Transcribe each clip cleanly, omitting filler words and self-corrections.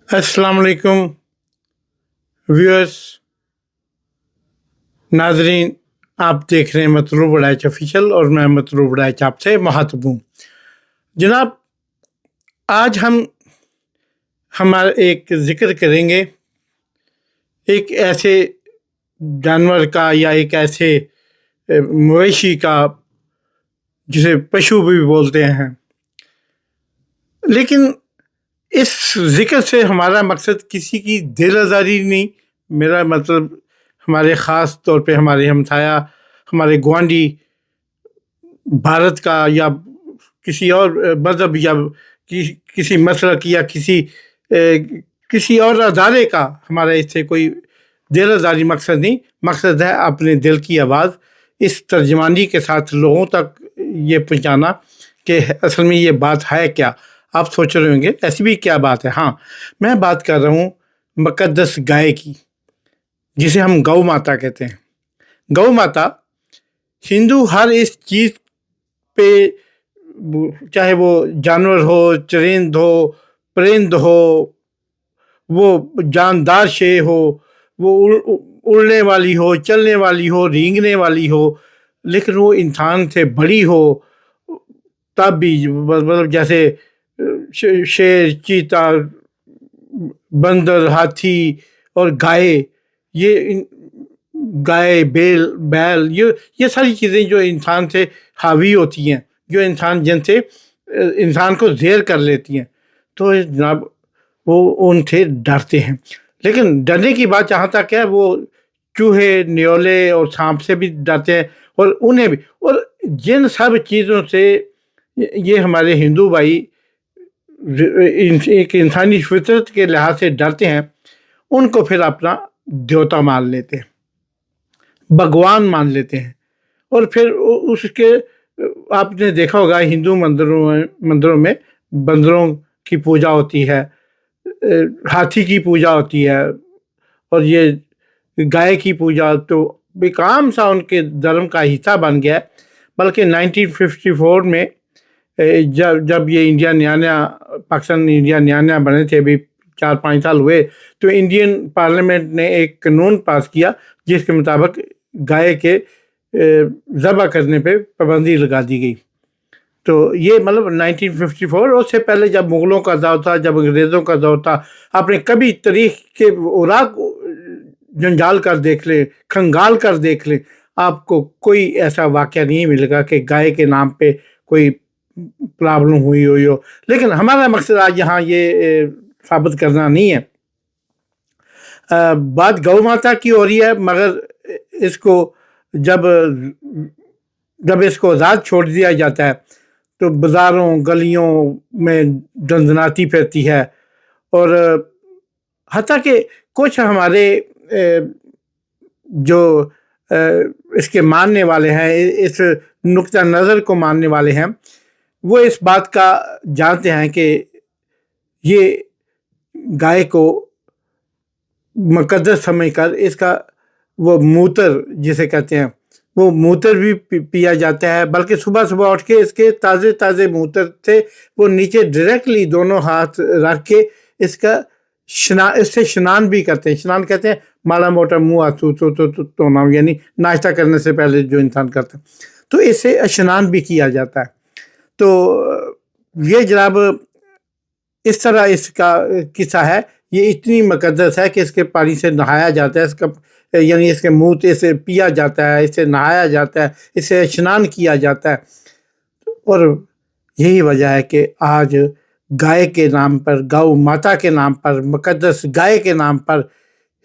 السلام علیکم ویورز، ناظرین، آپ دیکھ رہے ہیں مطلوب وڑائچ آفیشیل اور میں مطلوب وڑائچ آپ سے مخاطب ہوں۔ جناب، آج ہم ہمارا ایک ذکر کریں گے ایک ایسے جانور کا یا ایک ایسے مویشی کا جسے پشو بھی بولتے ہیں، لیکن اس ذکر سے ہمارا مقصد کسی کی دل آزاری نہیں۔ میرا مطلب ہمارے خاص طور پہ ہمارے ہمسایہ، ہمارے گوانڈی بھارت کا یا کسی اور مذہب یا کسی مسلک یا کسی اور ادارے کا ہمارا اس سے کوئی دل آزاری مقصد نہیں۔ مقصد ہے اپنے دل کی آواز اس ترجمانی کے ساتھ لوگوں تک یہ پہنچانا کہ اصل میں یہ بات ہے کیا۔ آپ سوچ رہے ہوں گے ایسی بھی کیا بات ہے؟ ہاں، میں بات کر رہا ہوں مقدس گائے کی، جسے ہم گو ماتا کہتے ہیں۔ گو ماتا ہندو ہر اس چیز پہ، چاہے وہ جانور ہو، چرند ہو، پرند ہو، وہ جاندار شے ہو، وہ اڑنے والی ہو، چلنے والی ہو، رینگنے والی ہو، لیکن وہ انسان سے بڑی ہو تب بھی، مطلب جیسے شیر، چیتا، بندر، ہاتھی اور گائے، یہ گائے، بیل، یہ ساری چیزیں جو انسان سے حاوی ہوتی ہیں، جو جن سے انسان کو زیر کر لیتی ہیں، تو جناب وہ ان سے ڈرتے ہیں۔ لیکن ڈرنے کی بات جہاں تک ہے، وہ چوہے، نیولے اور سانپ سے بھی ڈرتے ہیں، اور انہیں بھی، اور جن سب چیزوں سے یہ ہمارے ہندو بھائی ایک انسانی فطرت کے لحاظ سے ڈرتے ہیں، ان کو پھر اپنا دیوتا مان لیتے ہیں، بھگوان مان لیتے ہیں۔ اور پھر اس کے، آپ نے دیکھا ہوگا ہندو مندروں میں بندروں کی پوجا ہوتی ہے، ہاتھی کی پوجا ہوتی ہے، اور یہ گائے کی پوجا تو ایک عام سا ان کے دھرم کا حصہ بن گیا ہے۔ بلکہ 1954 میں جب یہ انڈیا نیا پاکستان انڈیا نیا بنے تھے، ابھی 4-5 سال ہوئے، تو انڈین پارلیمنٹ نے ایک قانون پاس کیا جس کے مطابق گائے کے ذبح کرنے پہ پابندی لگا دی گئی۔ تو یہ مطلب 1954، اس سے پہلے جب مغلوں کا دور تھا، جب انگریزوں کا دور تھا، آپ نے کبھی تاریخ کے اوراق جنجال کر دیکھ لیں، کھنگال کر دیکھ لیں، آپ کو کوئی ایسا واقعہ نہیں ملے گا کہ گائے کے نام پہ کوئی پرابلم ہوئی ہو۔ لیکن ہمارا مقصد آج یہاں یہ ثابت کرنا نہیں ہے۔ بات گو ماتا کی ہو رہی ہے، مگر اس کو جب اس کو آزاد چھوڑ دیا جاتا ہے تو بازاروں گلیوں میں دندناتی پھرتی ہے، اور حتیٰ کہ کچھ ہمارے جو اس کے ماننے والے ہیں، اس نقطہ نظر کو ماننے والے ہیں، وہ اس بات کا جانتے ہیں کہ یہ گائے کو مقدس سمجھ کر اس کا وہ موتر جسے کہتے ہیں، وہ موتر بھی پیا جاتا ہے۔ بلکہ صبح صبح اٹھ کے اس کے تازے موتر سے وہ نیچے ڈائریکٹلی دونوں ہاتھ رکھ کے اس سے شنان بھی کرتے ہیں۔ شنان کہتے ہیں ماڑا موٹا منہ ہاتھ دھونا، یعنی ناشتہ کرنے سے پہلے جو انسان کرتا ہے، تو اس سے اشنان بھی کیا جاتا ہے۔ تو یہ جناب اس طرح اس کا قصہ ہے، یہ اتنی مقدس ہے کہ اس کے پانی سے نہایا جاتا ہے، اس کا یعنی اس کے منہ سے پیا جاتا ہے، اس سے نہایا جاتا ہے، اس سے اشنان کیا جاتا ہے۔ اور یہی وجہ ہے کہ آج گائے کے نام پر، گو ماتا کے نام پر، مقدس گائے کے نام پر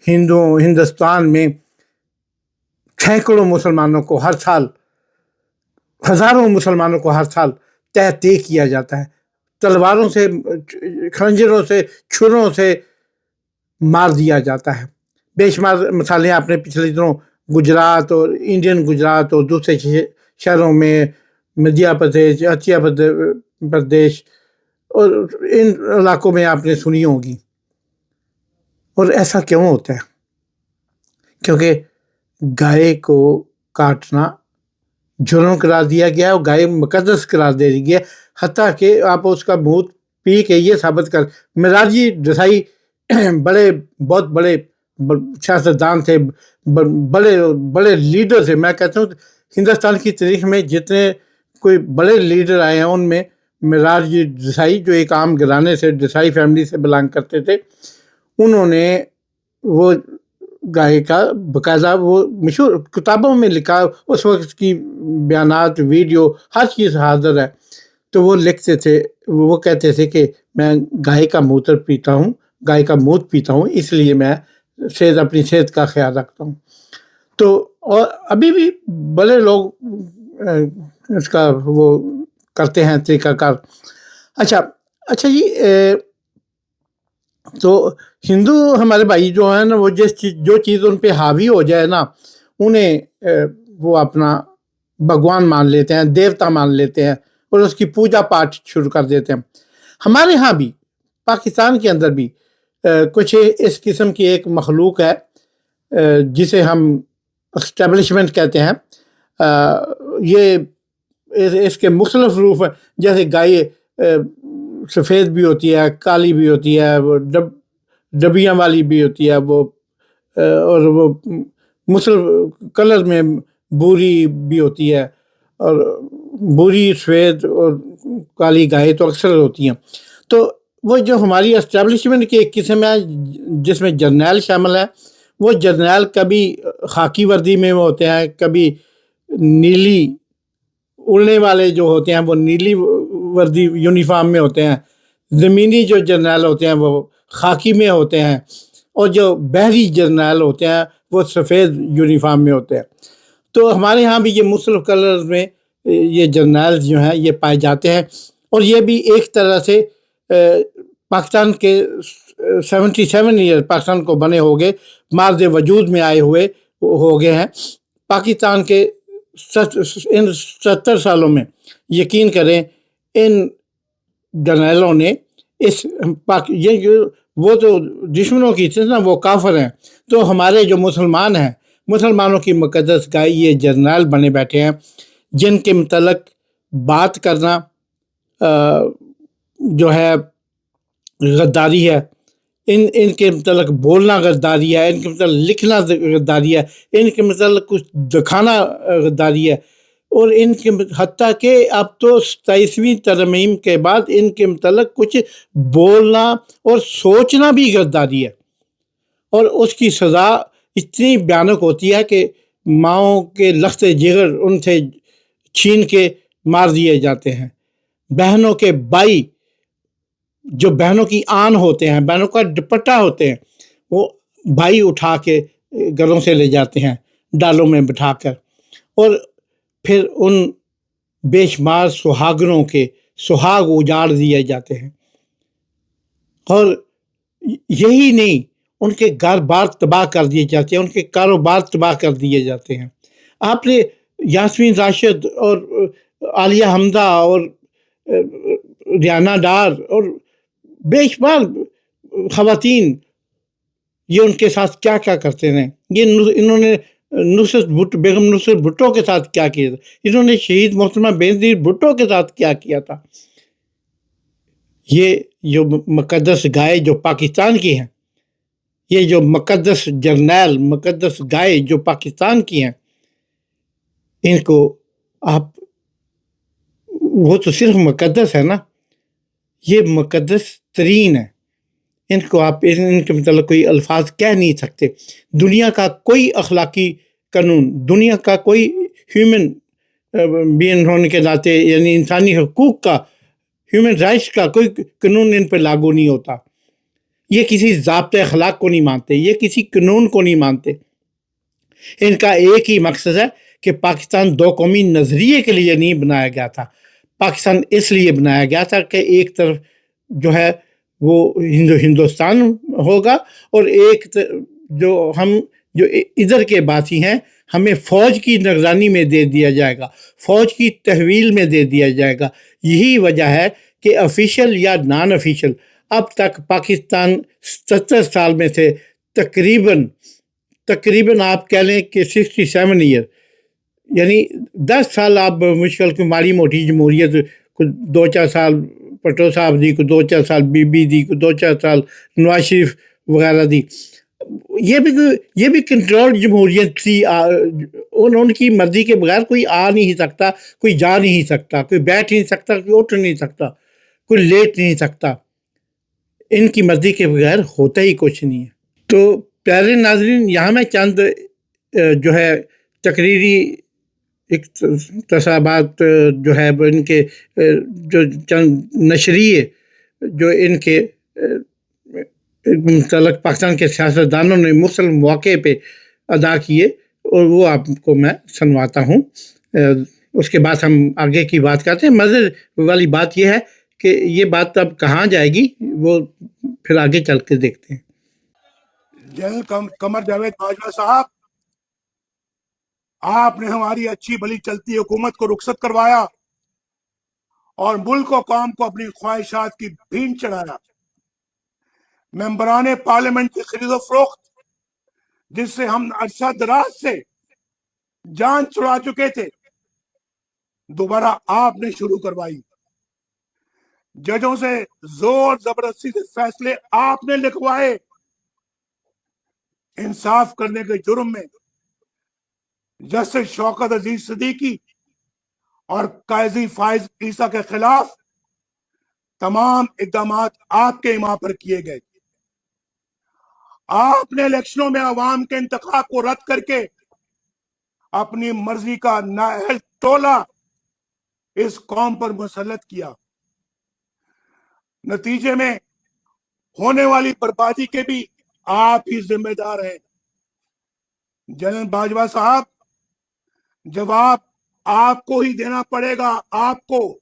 ہندوستان میں سینکڑوں مسلمانوں کو ہر سال، ہزاروں مسلمانوں کو ہر سال تہ کیا جاتا ہے، تلواروں سے، خنجروں سے، چھروں سے مار دیا جاتا ہے۔ بے شمار مثالیں آپ نے پچھلے دنوں گجرات اور انڈین گجرات اور دوسرے شہروں میں، مدھیہ پردیش، اتر پردیش اور ان علاقوں میں آپ نے سنی ہوگی۔ اور ایسا کیوں ہوتا ہے؟ کیونکہ گائے کو کاٹنا جرم قرار دیا گیا اور گائے مقدس قرار دے دی گیا، حتیٰ کہ آپ اس کا منہ پی کے یہ ثابت کر، معراجی رسائی بڑے بہت بڑے سیاستدان تھے، بڑے بڑے لیڈر تھے. میں کہتا ہوں ہندوستان کی تاریخ میں جتنے کوئی بڑے لیڈر آئے ہیں ان میں معراج دیسائی جو ایک عام گھرانے سے دیسائی فیملی سے بلانگ کرتے تھے، انہوں نے وہ گائے کا باقاعدہ وہ مشہور کتابوں میں لکھا، اس وقت کی بیانات ویڈیو ہر چیز حاضر ہے. تو وہ لکھتے تھے، وہ کہتے تھے کہ میں گائے کا موتر پیتا ہوں، گائے کا مونت پیتا ہوں، اس لیے میں اپنی صحت کا خیال رکھتا ہوں. تو اور ابھی بھی بڑے لوگ اس کا وہ کرتے ہیں طریقہ کار. اچھا جی، تو ہندو ہمارے بھائی جو ہیں نا، وہ جو چیز ان پہ حاوی ہو جائے نا، انہیں وہ اپنا بھگوان مان لیتے ہیں، دیوتا مان لیتے ہیں اور اس کی پوجا پاٹ شروع کر دیتے ہیں. ہمارے ہاں بھی، پاکستان کے اندر بھی کچھ اس قسم کی ایک مخلوق ہے جسے ہم اسٹیبلشمنٹ کہتے ہیں. یہ اس کے مختلف روپ ہیں، جیسے گائے سفید بھی ہوتی ہے، کالی بھی ہوتی ہے، وہ ڈبیاں والی بھی ہوتی ہے، وہ اور وہ مختلف کلر میں بوری بھی ہوتی ہے، اور بوری سفید اور کالی گائے تو اکثر ہوتی ہیں. تو وہ جو ہماری اسٹیبلشمنٹ کی ایک قسم ہے جس میں جرنیل شامل ہے، وہ جرنیل کبھی خاکی وردی میں ہوتے ہیں، کبھی نیلی اڑنے والے جو ہوتے ہیں وہ نیلی وردی یونیفارم میں ہوتے ہیں، زمینی جو جرنیل ہوتے ہیں وہ خاکی میں ہوتے ہیں، اور جو بحری جرنیل ہوتے ہیں وہ سفید یونیفارم میں ہوتے ہیں. تو ہمارے ہاں بھی یہ مختلف کلرز میں یہ جرنیل جو ہیں یہ پائے جاتے ہیں. اور یہ بھی ایک طرح سے پاکستان کے 77 ایئر پاکستان کو بنے ہو گئے، مارز وجود میں آئے ہوئے ہو گئے ہیں. پاکستان کے ان 70 سالوں میں یقین کریں ان جرنیلوں نے وہ تو دشمنوں کی تھے نا، وہ کافر ہیں. تو ہمارے جو مسلمان ہیں، مسلمانوں کی مقدس گائے یہ جرنیل بنے بیٹھے ہیں، جن کے متعلق بات کرنا جو ہے غداری ہے، ان کے متعلق بولنا غداری ہے، ان کے متعلق لکھنا غداری ہے، ان کے متعلق کچھ دکھانا غداری ہے. اور ان کے حتیٰ کہ اب تو 27ویں ترمیم کے بعد ان کے متعلق کچھ بولنا اور سوچنا بھی غداری ہے. اور اس کی سزا اتنی بھیانک ہوتی ہے کہ ماؤں کے لخت جگر ان سے چھین کے مار دیے جاتے ہیں. بہنوں کے بھائی جو بہنوں کی آن ہوتے ہیں، بہنوں کا دوپٹہ ہوتے ہیں، وہ بھائی اٹھا کے گھروں سے لے جاتے ہیں ڈالوں میں بٹھا کر، اور پھر ان بے شمار سہاگنوں کے سہاگ اجاڑ دیے جاتے ہیں. اور یہی نہیں، ان کے گھر بار تباہ کر دیے جاتے ہیں، ان کے کاروبار تباہ کر دیے جاتے ہیں. آپ نے یاسمین راشد اور عالیہ حمزہ اور ریانہ ڈار اور بے شمار خواتین یہ ان کے ساتھ کیا کیا کرتے رہے. انہوں نے بیگم نصرت بھٹو کے ساتھ کیا کیا تھا، انہوں نے شہید محترمہ بینظیر بھٹو کے ساتھ کیا کیا تھا. یہ جو مقدس گائے جو پاکستان کی ہیں، یہ جو مقدس جرنیل مقدس گائے جو پاکستان کی ہیں، ان کو آپ وہ تو صرف مقدس ہے نا، یہ مقدس ترین ہے. ان کو آپ ان کے متعلق کوئی الفاظ کہہ نہیں سکتے. دنیا کا کوئی اخلاقی قانون، دنیا کا کوئی ہیومن بین ہونے کے ناطے یعنی انسانی حقوق کا، ہیومن رائٹس کا کوئی قانون ان پہ لاگو نہیں ہوتا. یہ کسی ضابطۂ اخلاق کو نہیں مانتے، یہ کسی قانون کو نہیں مانتے. ان کا ایک ہی مقصد ہے کہ پاکستان دو قومی نظریے کے لیے نہیں بنایا گیا تھا. پاکستان اس لیے بنایا گیا تھا کہ ایک طرف جو ہے وہ ہندوستان ہوگا، اور ایک جو ہم جو ادھر کے باسی ہیں ہمیں فوج کی نگرانی میں دے دیا جائے گا، فوج کی تحویل میں دے دیا جائے گا. یہی وجہ ہے کہ آفیشیل یا نان آفیشیل اب تک پاکستان 70 سال میں سے تقریباً آپ کہہ لیں کہ 67 ایئر، یعنی 10 سال آپ مشکل کی ماڑی موٹی جمہوریت کو 2-4 سال پٹو صاحب دی کو 2-4 سال بی بی دی کو 2-4 سال نواز شریف وغیرہ دی. یہ بھی کنٹرول جمہوریت تھی. ان کی مرضی کے بغیر کوئی آ نہیں سکتا, کوئی جا نہیں سکتا, کوئی بیٹھ نہیں سکتا, کوئی اٹھ نہیں سکتا, کوئی لیٹ نہیں سکتا. ان کی مرضی کے بغیر ہوتا ہی کچھ نہیں ہے. تو پیارے ناظرین, یہاں میں چند جو ہے تقریری اقتصابات جو ہے ان کے جو چند نشریے جو ان کے متعلق پاکستان کے سیاستدانوں نے مختلف مواقع پہ ادا کیے, اور وہ آپ کو میں سنواتا ہوں. اس کے بعد ہم آگے کی بات کرتے ہیں. مزے والی بات یہ ہے کہ یہ بات اب کہاں جائے گی وہ پھر آگے چل کے دیکھتے ہیں. جنرل قمر جاوید باجوہ صاحب, آپ نے ہماری اچھی بھلی چلتی حکومت کو رخصت کروایا اور ملک و قوم کو اپنی خواہشات کی بھین چڑھایا. ممبران پارلیمنٹ کی خرید و فروخت, جس سے ہم عرصہ دراز سے جان چھڑا چکے تھے, دوبارہ آپ نے شروع کروائی. ججوں سے زور زبردستی سے فیصلے آپ نے لکھوائے. انصاف کرنے کے جرم میں جسٹس شوکت عزیز صدیقی اور قاضی فائز عیسیٰ کے خلاف تمام اقدامات آپ کے ایما پر کیے گئے. آپ نے الیکشنوں میں عوام کے انتخاب کو رد کر کے اپنی مرضی کا نااہل ٹولہ اس قوم پر مسلط کیا. نتیجے میں ہونے والی بربادی کے بھی آپ ہی ذمہ دار ہیں. جنرل باجوہ صاحب, جواب آپ کو ہی دینا پڑے گا. آپ کو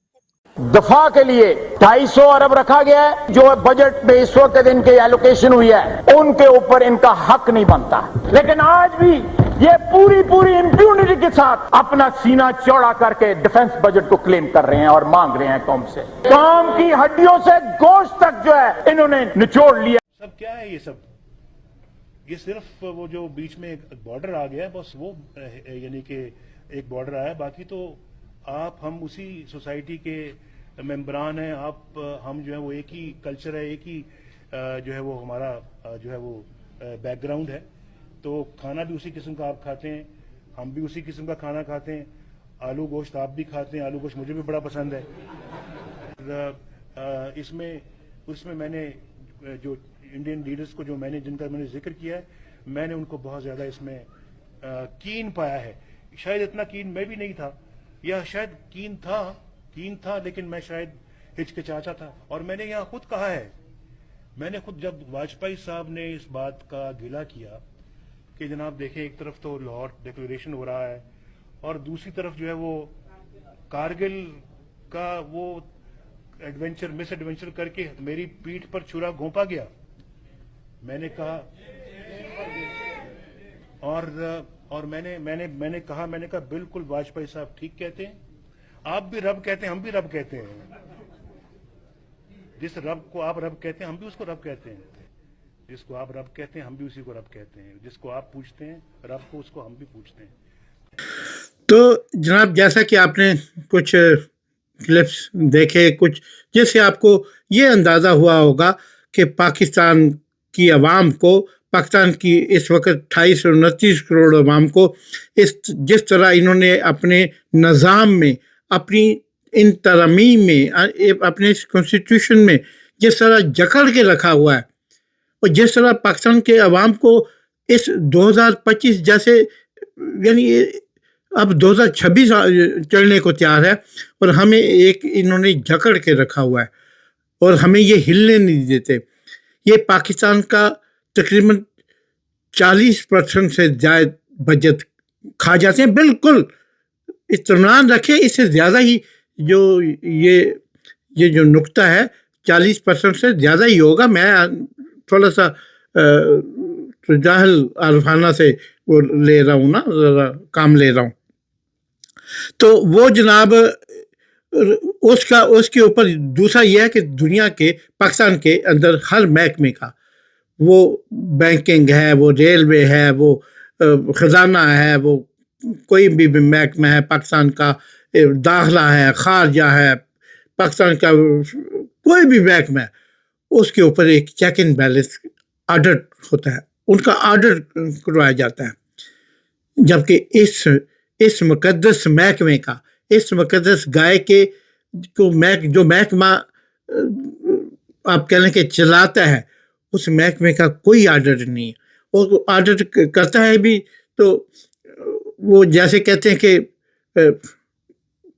دفاع کے لیے 250 ارب رکھا گیا ہے, جو بجٹ میں اس وقت ان کے ایلوکیشن ہوئی ہے, ان کے اوپر ان کا حق نہیں بنتا. لیکن آج بھی یہ پوری امپیونٹی کے ساتھ اپنا سینہ چوڑا کر کے ڈیفنس بجٹ کو کلیم کر رہے ہیں اور مانگ رہے ہیں قوم سے. قوم کی ہڈیوں سے گوشت تک جو ہے انہوں نے نچوڑ لیا. سب کیا ہے یہ صرف وہ جو بیچ میں ایک بارڈر آ گیا ہے, بس وہ یعنی کہ ایک بارڈر آیا, باقی تو آپ ہم اسی سوسائٹی کے ممبران ہیں. آپ ہم جو ہے وہ ایک ہی کلچر ہے, ایک ہی جو ہے وہ ہمارا جو ہے وہ بیک گراؤنڈ ہے. تو کھانا بھی اسی قسم کا آپ کھاتے ہیں, ہم بھی اسی قسم کا کھانا کھاتے ہیں. آلو گوشت آپ بھی کھاتے ہیں, آلو گوشت مجھے بھی بڑا پسند ہے. اس میں میں نے جو انڈین لیڈرز کو جو میں نے جن کا میں نے ذکر کیا ہے, میں نے ان کو بہت زیادہ اس میں کین پایا ہے. شاید اتنا کین میں بھی نہیں تھا, یا شاید کین تھا لیکن میں شاید ہچکچاتا تھا. اور میں نے یہاں خود کہا ہے, میں نے خود جب واجپئی صاحب نے اس بات کا گلہ کیا کہ جناب دیکھیں ایک طرف تو لاہور ڈکلیریشن ہو رہا ہے اور دوسری طرف جو ہے وہ کارگل کا وہ مس ایڈونچر کر کے میری پیٹھ پر چھرا گھونپا گیا, میں نے کہا اور میں نے کہا بالکل واجپئی صاحب ٹھیک کہتے ہیں, آپ بھی رب کہتے ہیں, ہم بھی رب کہتے ہیں. جس رب کو آپ رب کہتے ہیں ہم بھی اس کو رب کہتے ہیں, جس کو آپ رب کہتے ہیں ہم بھی اسی کو رب کہتے ہیں, جس کو آپ پوچھتے ہیں رب کو, اس کو ہم بھی پوچھتے ہیں. تو جناب, جیسا کہ آپ نے کچھ کلپس دیکھے, کچھ جس سے آپ کو یہ اندازہ ہوا ہوگا کہ پاکستان کی عوام کو, پاکستان کی اس وقت 2829 کروڑ عوام کو جس طرح انہوں نے اپنے نظام میں, اپنی ان ترمیم میں, اپنے کانسٹیٹیوشن میں جس طرح جکڑ کے رکھا ہوا ہے, اور جس طرح پاکستان کے عوام کو اس 2025 جیسے, یعنی اب 2026 چڑھنے کو تیار ہے, اور ہمیں ایک انہوں نے جکڑ کے رکھا ہوا ہے اور ہمیں یہ ہلنے نہیں دیتے. یہ پاکستان کا تقریباً 40% سے زائد بجٹ کھا جاتے ہیں. بالکل اطمینان رکھیں, اس سے زیادہ ہی جو یہ جو نقطہ ہے 40% سے زیادہ ہی ہوگا. میں تھوڑا سا جاہل عارفانہ سے وہ لے رہا ہوں نا, ذرا کام لے رہا ہوں. تو وہ جناب اس کے اوپر دوسرا یہ ہے کہ دنیا کے, پاکستان کے اندر ہر محکمے کا, وہ بینکنگ ہے, وہ ریلوے ہے, وہ خزانہ ہے, وہ کوئی بھی محکمہ ہے پاکستان کا, داخلہ ہے, خارجہ ہے, پاکستان کا کوئی بھی محکمہ ہے, اس کے اوپر ایک چیک اینڈ بیلنس آرڈر ہوتا ہے، ان کا آرڈر کروایا جاتا ہے، جبکہ اس مقدس محکمے کا، اس مقدس گائے کے جو محکمہ آپ کہہ لیں کہ چلاتا ہے، اس محکمے کا کوئی آرڈر نہیں ہے، اور آرڈر کرتا ہے بھی تو وہ جیسے کہتے ہیں کہ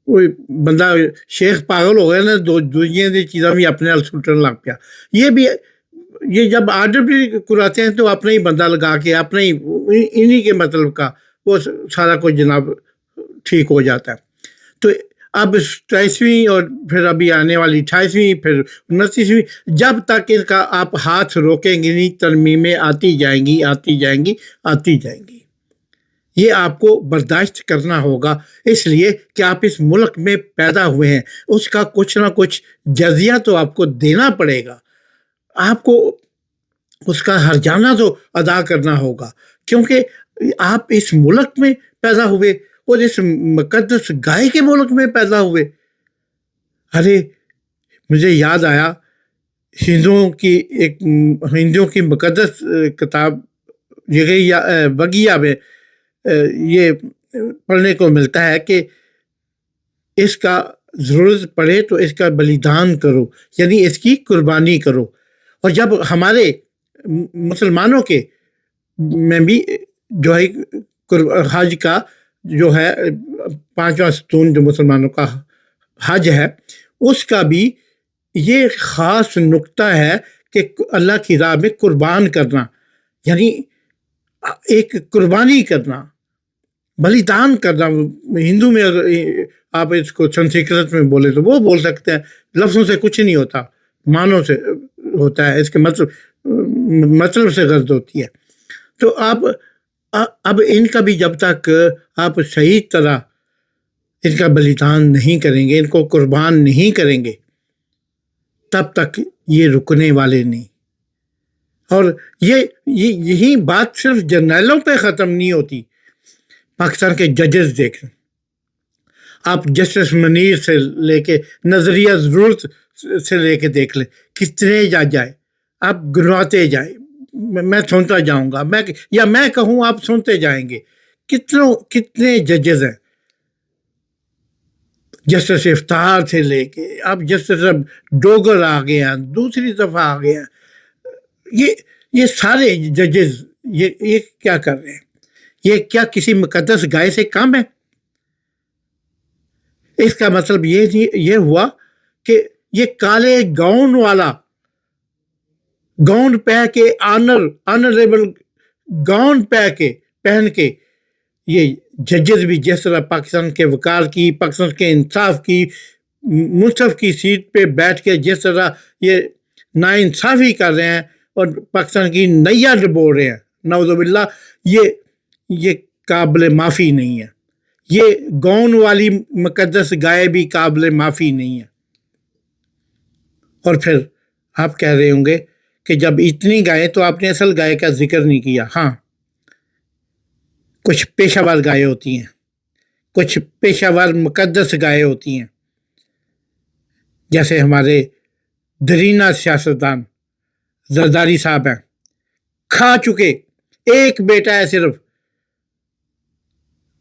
کوئی بندہ شیخ پاگل ہو گیا نا، دنیا کی چیزاں بھی اپنے نال سٹن لگ پیا۔ یہ جب آرڈر بھی کراتے ہیں تو اپنا ہی بندہ لگا کے اپنا ہی انہی کے مطلب کا وہ سارا کچھ جناب ٹھیک ہو جاتا ہے۔ تو اب 27ویں اور پھر ابھی آنے والی 28ویں پھر 29ویں، جب تک ان کا آپ ہاتھ روکیں گے نہیں، ترمیمیں آتی جائیں گی آتی جائیں گی آتی جائیں گی۔ یہ آپ کو برداشت کرنا ہوگا، اس لیے کہ آپ اس ملک میں پیدا ہوئے ہیں، اس کا کچھ نہ کچھ جزیہ تو آپ کو دینا پڑے گا، آپ کو اس کا ہرجانہ تو ادا کرنا ہوگا، کیونکہ آپ اس ملک میں پیدا ہوئے اور اس مقدس گائے کے ملک میں پیدا ہوئے۔ ارے مجھے یاد آیا ہندوؤں کی مقدس کتاب بگیا میں یہ پڑھنے کو ملتا ہے کہ اس کا ضرورت پڑے تو اس کا بلیدان کرو، یعنی اس کی قربانی کرو۔ اور جب ہمارے مسلمانوں کے میں بھی جو ہے حج کا جو ہے 5واں ستون جو مسلمانوں کا حج ہے، اس کا بھی یہ خاص نقطہ ہے کہ اللہ کی راہ میں قربان کرنا، یعنی ایک قربانی کرنا، بلیدان کرنا۔ ہندو میں اگر آپ اس کو سنسکرت میں بولے تو وہ بول سکتے ہیں، لفظوں سے کچھ نہیں ہوتا، معنوں سے ہوتا ہے، اس کے مطلب سے غرض ہوتی ہے۔ تو اب ان کا بھی جب تک آپ صحیح طرح ان کا بلیدان نہیں کریں گے، ان کو قربان نہیں کریں گے، تب تک یہ رکنے والے نہیں۔ اور یہی بات صرف جرنیلوں پہ ختم نہیں ہوتی، پاکستان کے ججز دیکھ لیں، آپ جسٹس منیر سے لے کے نظریہ ضرورت سے لے کے دیکھ لیں، کتنے جج آئے، آپ گنواتے جائیں، میں سنتا جاؤں گا، میں کہوں آپ سنتے جائیں گے، کتنے ججز ہیں، جسٹس افتخار سے لے کے اب جسٹس ڈوگر آ گئے ہیں، دوسری دفعہ آ گئے ہیں، یہ سارے ججز یہ کیا کر رہے ہیں؟ یہ کیا کسی مقدس گائے سے کم ہے؟ اس کا مطلب یہ ہوا کہ یہ کالے گاؤن والا، گاؤن پہ کے آنریبل گاؤن پہن کے یہ ججز بھی جس طرح پاکستان کے وقار کی، پاکستان کے انصاف کی، منصف کی سیٹ پہ بیٹھ کے جس طرح یہ ناانصافی کر رہے ہیں اور پاکستان کی نیا ڈبو رہے ہیں، نعوذ باللہ، یہ قابل معافی نہیں ہے۔ یہ گاؤن والی مقدس گائے بھی قابل معافی نہیں ہے۔ اور پھر آپ کہہ رہے ہوں گے کہ جب اتنی گائے تو آپ نے اصل گائے کا ذکر نہیں کیا۔ ہاں، کچھ پیشہ ور گائے ہوتی ہیں، کچھ پیشہ ور مقدس گائے ہوتی ہیں، جیسے ہمارے درینہ سیاستدان زرداری صاحب ہیں، کھا چکے، ایک بیٹا ہے صرف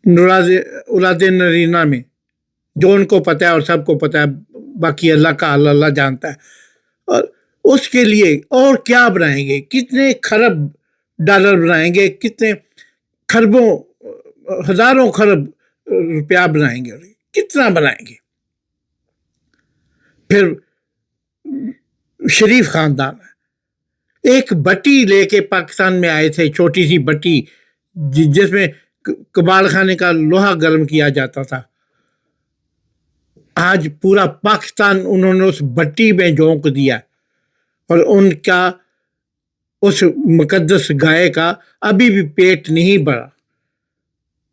اولاد نرینہ میں، جو ان کو پتہ ہے اور سب کو پتہ ہے، باقی اللہ کا حال اللہ جانتا ہے، اور اس کے لیے اور کیا بنائیں گے؟ کتنے خرب ڈالر بنائیں گے، کتنے خربوں ہزاروں خرب روپیہ بنائیں گے، اور کتنا بنائیں گے؟ پھر شریف خاندان ہے، ایک بٹی لے کے پاکستان میں آئے تھے، چھوٹی سی بٹی جس میں کبال خانے کا لوہا گرم کیا جاتا تھا، آج پورا پاکستان انہوں نے اس بٹی میں جھونک دیا، اور ان کا اس مقدس گائے کا ابھی بھی پیٹ نہیں بھرا،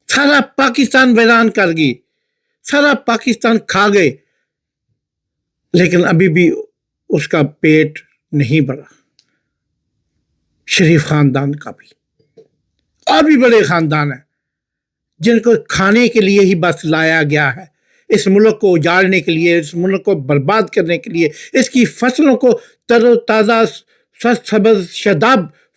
سارا پاکستان ویران کر گئی، سارا پاکستان کھا گئے، لیکن ابھی بھی اس کا پیٹ نہیں بھرا۔ شریف خاندان کا بھی، اور بھی بڑے خاندان ہیں جن کو کھانے کے لیے ہی بس لایا گیا ہے، اس ملک کو اجاڑنے کے لیے، اس ملک کو برباد کرنے کے لیے، اس کی فصلوں کو تر و تازہ سبز شاداب